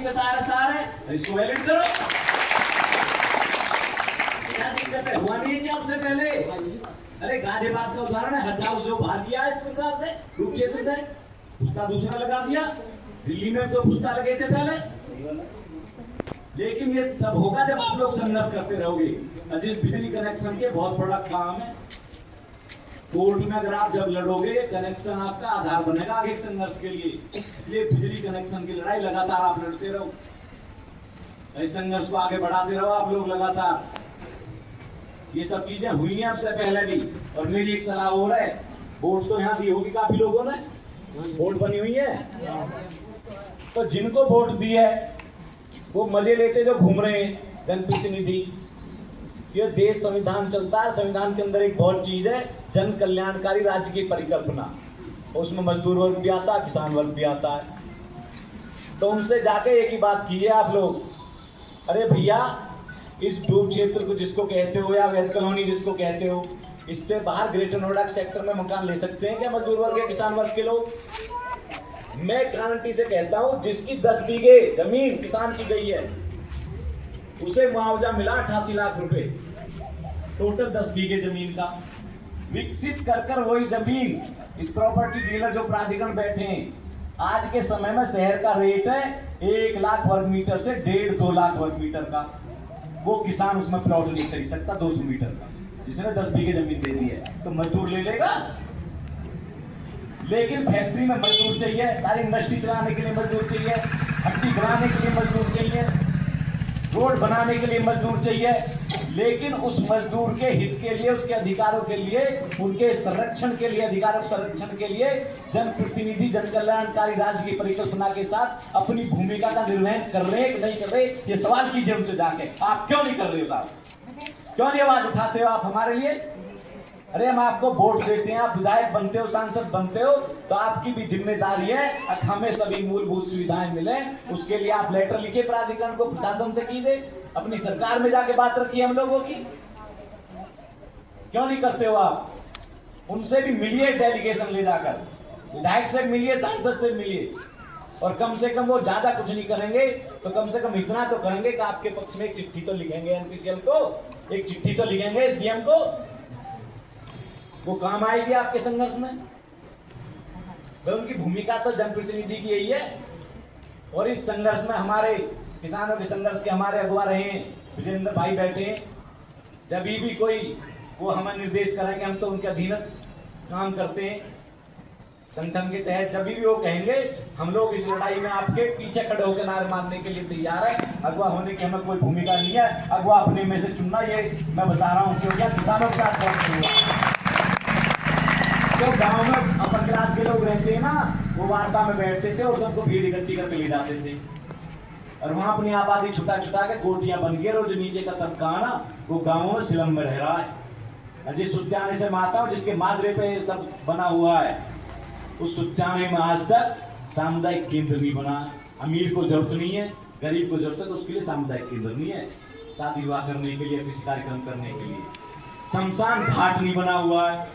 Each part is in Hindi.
पार्टी के सारे सारे, इसको वैलिड करो। क्या दिक्कत है? हुआ नहीं क्या आपसे पहले? अरे गाजियाबाद का उदाहरण है, हज हाउस जो बाहर किया इस प्रकार से रूप क्षेत्र से, उसका दूसरा लगा दिया। दिल्ली में तो उसका लगे थे पहले। लेकिन ये तब होगा जब आप लोग संघर्ष करते रहोगे। जिस बिजली कनेक्शन के बहुत बड़ा काम है, कोर्ट में अगर आप जब लड़ोगे, कनेक्शन आपका आधार बनेगा आगे संघर्ष के लिए। इसलिए बिजली कनेक्शन की लड़ाई लगातार आप लड़ते रहो, इस संघर्ष को आगे बढ़ाते रहो आप लोग लगातार। ये सब चीजें हुई हैं आपसे पहले भी। और मेरी एक सलाह हो रहा है, वोट तो यहाँ दी होगी काफी लोगों ने, वोट बनी हुई है, तो जिनको वोट दी है वो मजे लेते जो घूम रहे हैं जनप्रतिनिधि। ये देश संविधान चलता है, संविधान के अंदर एक बहुत चीज है जन कल्याणकारी राज्य की परिकल्पना, उसमें मजदूर वर्ग भी आता है, किसान वर्ग भी आता है। तो उनसे जाके एक ही बात कीजिए आप लोग, अरे भैया इस डूब क्षेत्र को जिसको कहते हो या वैद कॉलोनी जिसको कहते हो, इससे बाहर ग्रेटर नोएडा सेक्टर में मकान ले सकते हैं क्या मजदूर वर्ग या किसान वर्ग के लोग? मैं गारंटी से कहता हूं, जिसकी 10 बीघे जमीन किसान की गई है उसे मुआवजा मिला 88 लाख रुपए, टोटल 10 बीघे जमीन का। विकसित कर वही जमीन इस प्रॉपर्टी डीलर जो प्राधिकरण बैठे हैं, आज के समय में शहर का रेट है 1 लाख वर्ग मीटर से 1.5-2 लाख वर्ग मीटर का। वो किसान उसमें प्लॉट नहीं खरीद सकता 200 मीटर का, जिसने 10 बीघे जमीन दे दी है, तो मजदूर ले लेगा। लेकिन फैक्ट्री में मजदूर चाहिए, सारी इंडस्ट्री चलाने के लिए मजदूर चाहिए, भट्टी बनाने के लिए मजदूर चाहिए, रोड बनाने के लिए मजदूर चाहिए। लेकिन उस मजदूर के हित के लिए, उसके अधिकारों के लिए, उनके संरक्षण के लिए, अधिकारों संरक्षण के लिए जनप्रतिनिधि जन कल्याणकारी राज्य की परिकल्पना के साथ अपनी भूमिका का निर्वहन कर रहे हैं कि नहीं कर रहे, ये सवाल कीजिए उनसे जाके। आप क्यों नहीं कर रहे हो साहब? क्यों नहीं आवाज उठाते हो आप हमारे लिए? अरे हम आपको वोट देते हैं, आप विधायक बनते हो, सांसद बनते हो, तो आपकी भी जिम्मेदारी है हमें सभी मूलभूत सुविधाएं मिले। उसके लिए आप लेटर लिखिए प्राधिकरण को, प्रशासन से कीजिए, अपनी सरकार में जाके बात रखिए हम लोगों की। क्यों नहीं करते हो आप? उनसे भी मिलिए, डेलीगेशन ले जाकर, विधायक से मिलिए, सांसद से मिलिए, और कम से कम वो ज्यादा कुछ नहीं करेंगे तो कम से कम इतना तो करेंगे कि आपके पक्ष में एक चिट्ठी तो लिखेंगे एनपीसीएल को, एक चिट्ठी तो लिखेंगे एसडीएम को, वो काम आएगी आपके संघर्ष में। भाई उनकी भूमिका तो जनप्रतिनिधि की यही है। और इस संघर्ष में हमारे किसानों के संघर्ष के हमारे अगुवा रहे विजेंद्र भाई बैठे हैं, जब भी कोई वो हमें निर्देश करेंगे हम तो उनके अधीन काम करते हैं। संगठन के तहत जब भी वो कहेंगे हम लोग इस लड़ाई में आपके पीछे खड़े होकर नारे मारने के लिए तैयार है। अगवा होने की हमें कोई भूमिका नहीं है, अगवा अपने में से चुनना, ये मैं बता रहा हूँ। क्योंकि किसानों के साथ जो गांव में अपर क्लास के लोग रहते हैं ना, वो वार्ता में बैठते थे और सबको भीड़ इकट्ठी करके ले जाते थे, और वहां अपनी आबादी छुटा छुटा के कोठियां बन गई, और जो नीचे का तबका ना वो गांवों में सिलम में रह रहा है। जिस उद्यान से माता जिसके मादरे पे सब बना हुआ है, उस उद्यान में आज तक सामुदायिक केंद्र नहीं बना। अमीर को जरूरत नहीं है, गरीब को जरूरत है, तो उसके लिए सामुदायिक केंद्र नहीं है, शादी विवाह करने के लिए, किसी कार्यक्रम करने के लिए। शमशान घाट नहीं बना हुआ है।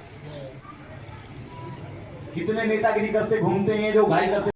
कितने नेतागिरी करते घूमते हैं जो घाई करते